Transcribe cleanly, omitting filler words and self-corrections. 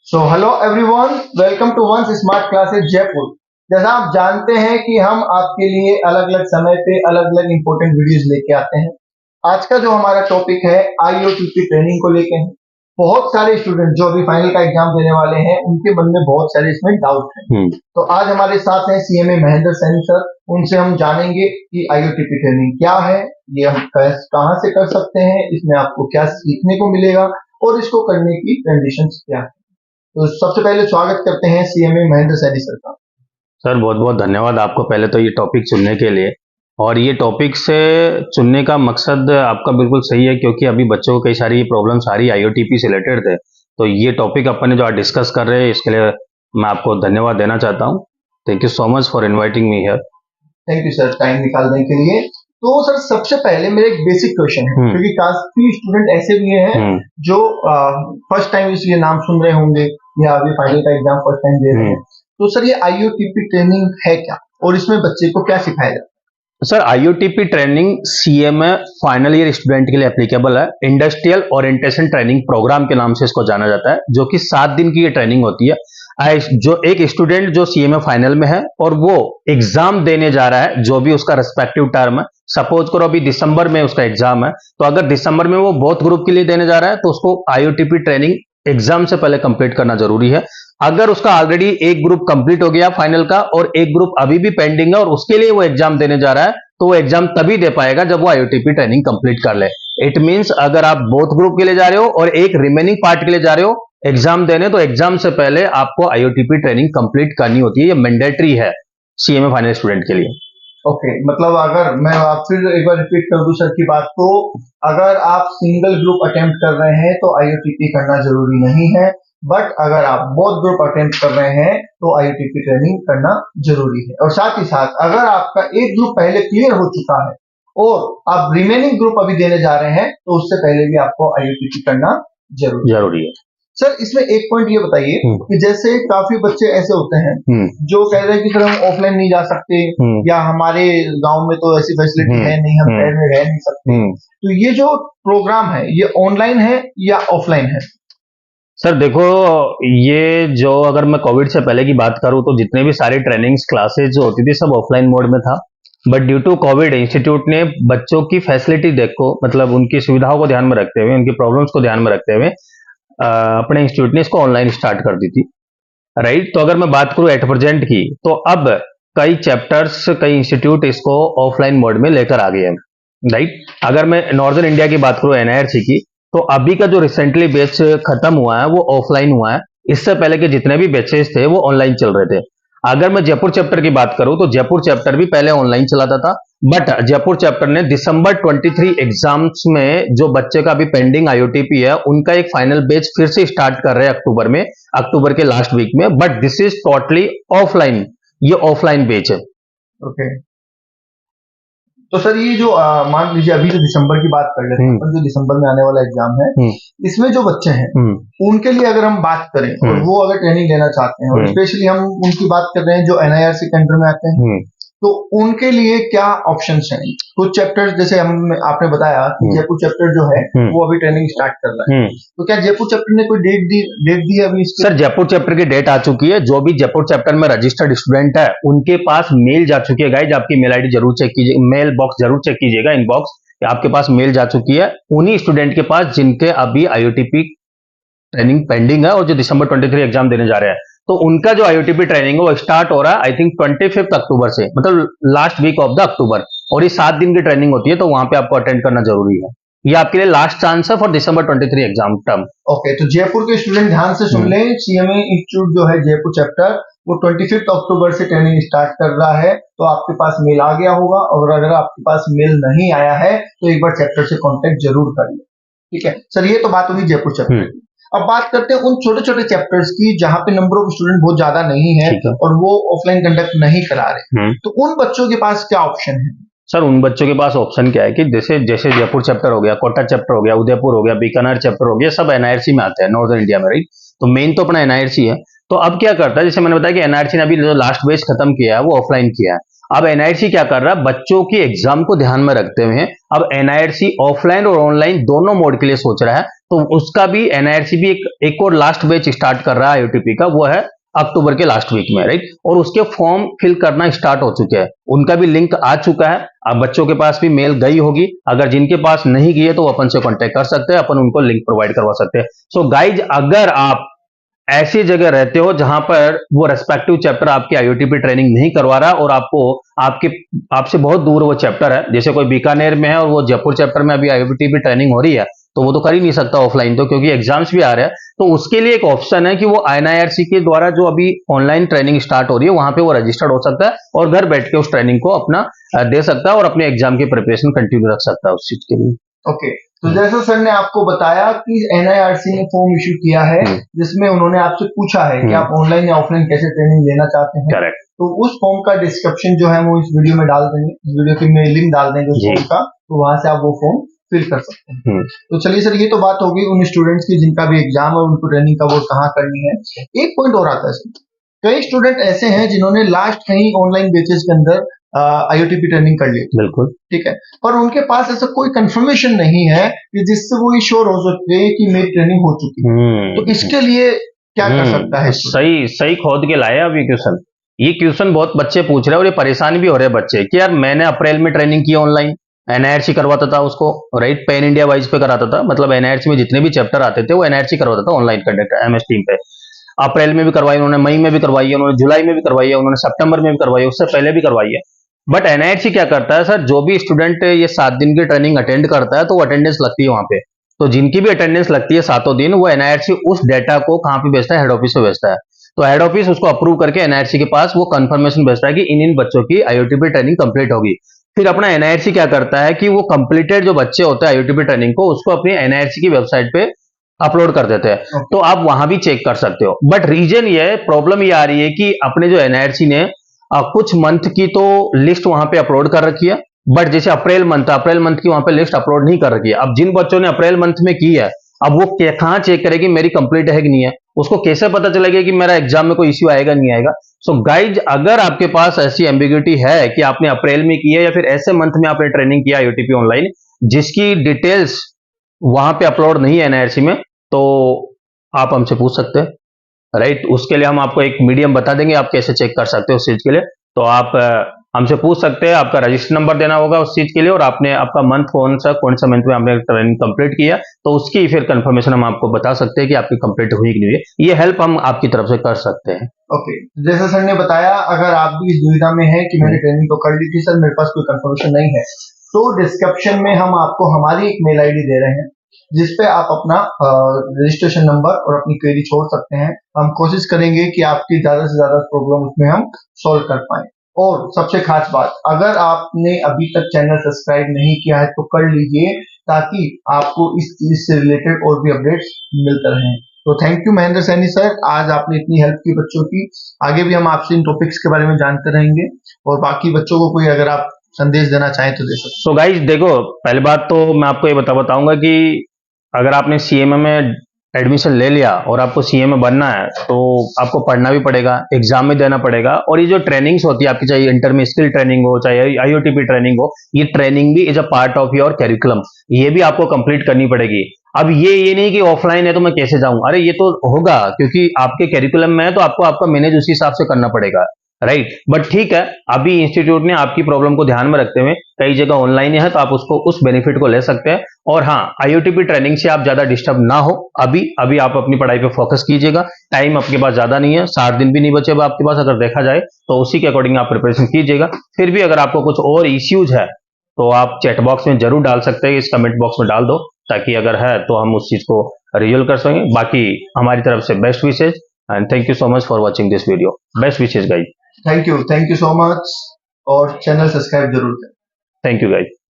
So hello everyone, welcome to Vansh smart classes Jaipur. जैसा आप जानते हैं कि हम आपके लिए अलग अलग समय पे अलग अलग इंपॉर्टेंट वीडियोस लेके आते हैं। आज का जो हमारा टॉपिक है IOTP ट्रेनिंग को लेके है। बहुत सारे स्टूडेंट जो अभी फाइनल का एग्जाम देने वाले हैं उनके मन में बहुत सारे इसमें डाउट हैं। तो आज हमारे साथ हैं CMA महेंद्र सैनी सर। उनसे हम जानेंगे कि IOTP ट्रेनिंग क्या है, ये हम कहाँ से कर सकते हैं, इसमें आपको क्या सीखने को मिलेगा और इसको करने की कंडीशंस क्या है। तो सबसे पहले स्वागत करते हैं CMA महेंद्र सैनी सर का। सर बहुत बहुत धन्यवाद आपको पहले तो ये टॉपिक चुनने के लिए। और ये टॉपिक से चुनने का मकसद आपका बिल्कुल सही है, क्योंकि अभी बच्चों को कई सारी प्रॉब्लम्स आ रही IOTP से रिलेटेड थे। तो ये टॉपिक अपन ने जो आज डिस्कस कर रहे हैं इसके लिए मैं आपको धन्यवाद देना चाहता हूँ। Thank you so much for inviting me here. Thank you sir time निकालने के लिए। तो सर सबसे पहले मेरा एक बेसिक क्वेश्चन है, क्योंकि काफी स्टूडेंट ऐसे भी हैं जो फर्स्ट टाइम ये नाम सुन रहे होंगे या अभी फाइनल का एग्जाम फर्स्ट टाइम दे रहे हैं। तो सर ये IOTP ट्रेनिंग है क्या और इसमें बच्चे को क्या सिखाया जाता है? Sir IOTP training CMA final year student के लिए एप्लीकेबल है। इंडस्ट्रियल ओरिएंटेशन ट्रेनिंग प्रोग्राम के नाम से इसको जाना जाता है, जो कि 7 दिन की ये ट्रेनिंग होती है। जो एक स्टूडेंट जो CMA फाइनल में है और वो एग्जाम देने जा रहा है, जो भी उसका रेस्पेक्टिव टर्म है, सपोज करो अभी दिसंबर में उसका एग्जाम है, तो अगर दिसंबर में वो बोथ ग्रुप के लिए देने जा रहा है तो उसको IOTP ट्रेनिंग एग्जाम से पहले कंप्लीट करना जरूरी है। अगर उसका ऑलरेडी एक ग्रुप कंप्लीट हो गया फाइनल का और एक ग्रुप अभी भी पेंडिंग है और उसके लिए वो एग्जाम देने जा रहा है, तो वो एग्जाम तभी दे पाएगा जब वो IOTP ट्रेनिंग कंप्लीट कर ले। इट मींस अगर आप बोथ ग्रुप के लिए जा रहे हो और एक रिमेनिंग पार्ट के लिए जा रहे हो एग्जाम देने, तो एग्जाम से पहले आपको IOTP ट्रेनिंग कंप्लीट करनी होती है। ये मैंडेटरी है CMA फाइनल स्टूडेंट के लिए। ओके, मतलब अगर मैं आप फिर एक बार रिपीट कर दूं सर की बात, तो अगर आप सिंगल ग्रुप अटेम्प्ट कर रहे हैं तो IOTP करना जरूरी नहीं है, बट अगर आप बोथ ग्रुप अटेम्प्ट कर रहे हैं तो IOTP ट्रेनिंग करना जरूरी है। और साथ ही साथ अगर आपका एक ग्रुप पहले क्लियर हो चुका है और आप रिमेनिंग ग्रुप अभी देने जा रहे हैं तो उससे पहले भी आपको IOTP करना जरूरी है। सर इसमें एक पॉइंट ये बताइए कि जैसे काफी बच्चे ऐसे होते हैं जो कह रहे हैं कि सर हम ऑफलाइन नहीं जा सकते या हमारे गांव में तो ऐसी फैसिलिटी है नहीं, हम शहर में रह नहीं सकते। तो ये जो प्रोग्राम है ये ऑनलाइन है या ऑफलाइन है? सर देखो, ये जो अगर मैं कोविड से पहले की बात करूं तो जितने भी सारी ट्रेनिंग्स क्लासेस जो होती थी सब ऑफलाइन मोड में था। But due to Covid institute ने बच्चों की फैसिलिटी देखो, मतलब उनकी सुविधाओं को ध्यान में रखते हुए, उनकी प्रॉब्लम्स को ध्यान में रखते हुए अपने इंस्टीट्यूट ने इसको ऑनलाइन स्टार्ट कर दी थी। राइट, तो अगर मैं बात करूं एट प्रेजेंट की, तो अब कई चैप्टर्स कई इंस्टीट्यूट इसको ऑफलाइन मोड में लेकर आ गए हैं। राइट, अगर मैं नॉर्दर्न इंडिया की बात करूं NIRC की, तो अभी का जो रिसेंटली बैच खत्म हुआ है वो ऑफलाइन हुआ है। इससे पहले के जितने भी बैचेस थे वो ऑनलाइन चल रहे थे। अगर मैं जयपुर चैप्टर की बात करूं तो जयपुर चैप्टर भी पहले ऑनलाइन चलाता था, बट जयपुर चैप्टर ने दिसंबर 23 एग्जाम्स में जो बच्चे का अभी पेंडिंग IOTP है उनका एक फाइनल बैच फिर से स्टार्ट कर रहे हैं अक्टूबर में, अक्टूबर के लास्ट वीक में। But this is totally offline, ये ऑफलाइन बैच है। ओके, तो सर ये जो मान लीजिए अभी जो दिसंबर की बात कर लेते हैं, जो दिसंबर में आने वाला एग्जाम है, इसमें जो बच्चे हैं उनके लिए अगर हम बात करें और वो अगर ट्रेनिंग लेना चाहते हैं और स्पेशली हम उनकी बात कर रहे हैं जो NIRC के अंडर में आते हैं, तो उनके लिए क्या ऑप्शंस हैं? कुछ चैप्टर्स जैसे आपने बताया कि जयपुर चैप्टर जो है वो अभी ट्रेनिंग स्टार्ट कर रहा है, तो क्या जयपुर चैप्टर ने कोई डेट दी है अभी इसकी? सर जयपुर चैप्टर की डेट आ चुकी है। जो भी जयपुर चैप्टर में रजिस्टर्ड स्टूडेंट है उनके पास मेल जा चुकी है। गाइज आपकी मेल ID जरूर चेक कीजिए, मेल बॉक्स जरूर चेक कीजिएगा, इनबॉक्स आपके पास मेल जा चुकी है उन्हीं स्टूडेंट के पास जिनके अभी IOTP ट्रेनिंग पेंडिंग है और जो दिसंबर 23 एग्जाम देने जा रहे हैं। तो उनका जो IOTP ट्रेनिंग है वो स्टार्ट हो रहा है आई थिंक 25 अक्टूबर से, मतलब last week of the October, और ये 7 दिन की ट्रेनिंग होती है, तो वहां पे आपको अटेंड करना जरूरी है। ये आपके लिए लास्ट चांस है for December 23 exam term. Okay, तो जयपुर के स्टूडेंट ध्यान से सुन लें, CMA इंस्टीट्यूट जो है जयपुर चैप्टर वो 25 अक्टूबर से ट्रेनिंग स्टार्ट कर रहा है। तो आपके पास मेल आ गया होगा, और अगर आपके पास मेल नहीं आया है तो एक बार चैप्टर से कॉन्टेक्ट जरूर करिए। ठीक है सर, ये तो बात होगी जयपुर चैप्टर की। अब बात करते हैं उन छोटे छोटे चैप्टर्स की जहां पे नंबर ऑफ स्टूडेंट बहुत ज्यादा नहीं है और वो ऑफलाइन कंडक्ट नहीं करा रहे, तो उन बच्चों के पास क्या ऑप्शन है? सर उन बच्चों के पास ऑप्शन क्या है कि जैसे जैसे जयपुर चैप्टर हो गया, कोटा चैप्टर हो गया, उदयपुर हो गया, बीकानेर चैप्टर हो गया, सब NIRC में आते हैं नॉर्दर्न इंडिया में। राइट, तो मेन तो अपना NIRC है। तो अब क्या करता है, जैसे मैंने बताया कि NIRC ने अभी जो लास्ट बैच खत्म किया है वो ऑफलाइन किया है। अब NIRC क्या कर रहा है, बच्चों की एग्जाम को ध्यान में रखते हुए अब NIRC ऑफलाइन और ऑनलाइन दोनों मोड के लिए सोच रहा है, तो उसका भी एनआईआरसी भी एक और लास्ट बैच स्टार्ट कर रहा है आईओटीपी का, वो है अक्टूबर के लास्ट वीक में, राइट। और उसके फॉर्म फिल करना स्टार्ट हो चुके हैं, उनका भी लिंक आ चुका है। अब बच्चों के पास भी मेल गई होगी, अगर जिनके पास नहीं गई है तो वो अपन से कांटेक्ट कर सकते हैं, अपन उनको लिंक प्रोवाइड करवा सकते हैं। सो गाइज, अगर आप ऐसी जगह रहते हो जहां पर वो रेस्पेक्टिव चैप्टर आपकी आईओटीपी ट्रेनिंग नहीं करवा रहा और आपसे बहुत दूर वो चैप्टर है, जैसे कोई बीकानेर में है और वो जयपुर चैप्टर में अभी आईओटीपी ट्रेनिंग हो रही है, तो वो तो कर ही नहीं सकता ऑफलाइन, तो क्योंकि एग्जाम्स भी आ रहे हैं। तो उसके लिए एक ऑप्शन है कि वो एनआईआरसी के द्वारा जो अभी ऑनलाइन ट्रेनिंग स्टार्ट हो रही है वहां पे वो रजिस्टर्ड हो सकता है और घर बैठ के उस ट्रेनिंग को अपना दे सकता है और अपने एग्जाम की प्रिपरेशन कंटिन्यू रख सकता है उस चीज के लिए। ओके, तो जैसा सर ने आपको बताया कि एनआईआरसी ने फॉर्म इशू किया है जिसमें उन्होंने आपसे पूछा है कि आप ऑनलाइन या ऑफलाइन कैसे ट्रेनिंग लेना चाहते हैं। करेक्ट। तो उस फॉर्म का डिस्क्रिप्शन जो है वो इस वीडियो में डाल देंगे, इस वीडियो की में लिंक डाल देंगे उस फॉर्म का, तो वहां से आप वो फॉर्म फिल कर सकते हैं। तो चलिए सर, ये तो बात होगी उन स्टूडेंट्स की जिनका भी एग्जाम है, उनको ट्रेनिंग का वो कहाँ करनी है। एक पॉइंट और आता है सर, कई स्टूडेंट ऐसे हैं जिन्होंने लास्ट कहीं ऑनलाइन बेसिस के अंदर आईओटीपी ट्रेनिंग कर ली, बिल्कुल ठीक है, पर उनके पास ऐसा कोई कंफर्मेशन नहीं है कि जिससे वो श्योर हो सकते हैं कि मेरी ट्रेनिंग हो चुकी है। तो इसके लिए क्या कर सकता है? सही खोद के लाया अभी क्वेश्चन। ये क्वेश्चन बहुत बच्चे पूछ रहे हैं और ये परेशान भी हो रहे हैं बच्चे कि यार मैंने अप्रैल में ट्रेनिंग की ऑनलाइन, एनआईआरसी करवाता था उसको, राइट, पैन इंडिया वाइज पे कराता था, मतलब एनआईआरसी में जितने भी चैप्टर आते थे वो एनआईआरसी करवाता था ऑनलाइन कंडक्ट एमएस टीम पे। अप्रैल में भी करवाई उन्होंने, मई में भी करवाई है उन्होंने, जुलाई में भी करवाई है उन्होंने, सितंबर में भी करवाई है, उससे पहले भी करवाई है। बट एनआईआरसी क्या करता है सर, जो भी स्टूडेंट ये 7 दिन की ट्रेनिंग अटेंड करता है तो वो अटेंडेंस लगती है वहां पे, तो जिनकी भी अटेंडेंस लगती है 7 दिन, वो एनआईआरसी उस डेटा को कहां पे भेजता है? हेड ऑफिस पे भेजता है। तो हेड ऑफिस उसको अप्रूव करके एनआईआरसी के पास वो कंफर्मेशन भेजता है कि इन बच्चों की आईओटीपी ट्रेनिंग कंप्लीट होगी। फिर अपना एनआईआरसी क्या करता है कि वो कंप्लीटेड जो बच्चे होते हैं आईओटीपी ट्रेनिंग को, उसको अपनी एनआईआरसी की वेबसाइट पे अपलोड कर देते हैं। तो आप वहां भी चेक कर सकते हो। बट रीजन ये प्रॉब्लम ये आ रही है कि अपने जो एनआईआरसी ने कुछ मंथ की तो लिस्ट वहां पे अपलोड कर रखी है, बट जैसे अप्रैल मंथ की वहां पे लिस्ट अपलोड नहीं कर रखी है। अब जिन बच्चों ने अप्रैल मंथ में की है, अब वो कहां चेक करेगी मेरी कंप्लीट है कि नहीं है? उसको कैसे पता चलेगा कि मेरा एग्जाम में कोई इश्यू आएगा नहीं आएगा? सो गाइज, अगर आपके पास ऐसी एम्बिग्यूटी है कि आपने अप्रैल में की है या फिर ऐसे मंथ में आपने ट्रेनिंग किया आईओटीपी ऑनलाइन जिसकी डिटेल्स वहां पे अपलोड नहीं है एनआईआरसी में, तो आप हमसे पूछ सकते हैं, राइट। उसके लिए हम आपको एक मीडियम बता देंगे आप कैसे चेक कर सकते हो उस चीज के लिए। तो आप हमसे पूछ सकते हैं, आपका रजिस्टर नंबर देना होगा उस चीज के लिए और आपने आपका मंथ कौन सा मंथ में आपने ट्रेनिंग कंप्लीट किया, तो उसकी फिर कंफर्मेशन हम आपको बता सकते हैं कि आपकी कंप्लीट हुई कि नहीं हुई। ये हेल्प हम आपकी तरफ से कर सकते हैं। ओके, जैसे सर ने बताया, अगर आप भी इस दुविधा में हैं कि मैंने ट्रेनिंग तो कर ली थी सर, मेरे पास कोई कंफर्मेशन नहीं है, तो डिस्क्रिप्शन में हम आपको हमारी एक मेल आईडी दे रहे हैं जिसपे आप अपना रजिस्ट्रेशन नंबर और अपनी क्वेरी छोड़ सकते हैं। हम कोशिश करेंगे कि आपकी ज्यादा से ज्यादा प्रॉब्लम उसमें हम सॉल्व कर पाए। और सबसे खास बात, अगर आपने अभी तक चैनल सब्सक्राइब नहीं किया है तो कर लीजिए, ताकि आपको इस चीज से रिलेटेड और भी अपडेट्स मिलते रहें। तो thank you Mahendra Saini sir, आज आपने इतनी हेल्प की बच्चों की। आगे भी हम आपसे इन टॉपिक्स के बारे में जानते रहेंगे और बाकी बच्चों को कोई अगर आप संदेश देना चाहें तो दे सकते। सो गाइज देखो, पहली बात तो मैं आपको ये बताऊंगा कि अगर आपने सीएमए में एडमिशन ले लिया और आपको सीएमए बनना है तो आपको पढ़ना भी पड़ेगा, एग्जाम में देना पड़ेगा, और ये जो ट्रेनिंग्स होती है आपकी, चाहे इंटर में स्किल ट्रेनिंग हो चाहे आईओटीपी ट्रेनिंग हो, ये ट्रेनिंग भी is a part of your curriculum, ये भी आपको कंप्लीट करनी पड़ेगी। अब ये नहीं कि ऑफलाइन है तो मैं कैसे जाऊं, अरे ये तो होगा क्योंकि आपके कैरिकुलम में है तो आपको आपका मैनेज उसी हिसाब से करना पड़ेगा, राइट। बट ठीक है, अभी इंस्टीट्यूट ने आपकी प्रॉब्लम को ध्यान में रखते हुए कई जगह ऑनलाइन है तो आप उसको उस बेनिफिट को ले सकते हैं। और हाँ, आईओटीपी ट्रेनिंग से आप ज्यादा डिस्टर्ब ना हो, अभी आप अपनी पढ़ाई पे फोकस कीजिएगा। टाइम आपके पास ज्यादा नहीं है, 60 दिन भी नहीं बचे अब आपके पास अगर देखा जाए, तो उसी के अकॉर्डिंग आप प्रिपरेशन कीजिएगा। फिर भी अगर आपको कुछ और इश्यूज है तो आप चैट बॉक्स में जरूर डाल सकते हैं, इस कमेंट बॉक्स में डाल दो, ताकि अगर है तो हम उस चीज को रिजॉल्व कर सकें। बाकी हमारी तरफ से best wishes and thank you so much for watching this video. Best wishes guys. Thank you so much, और चैनल सब्सक्राइब जरूर करें। Thank you guys.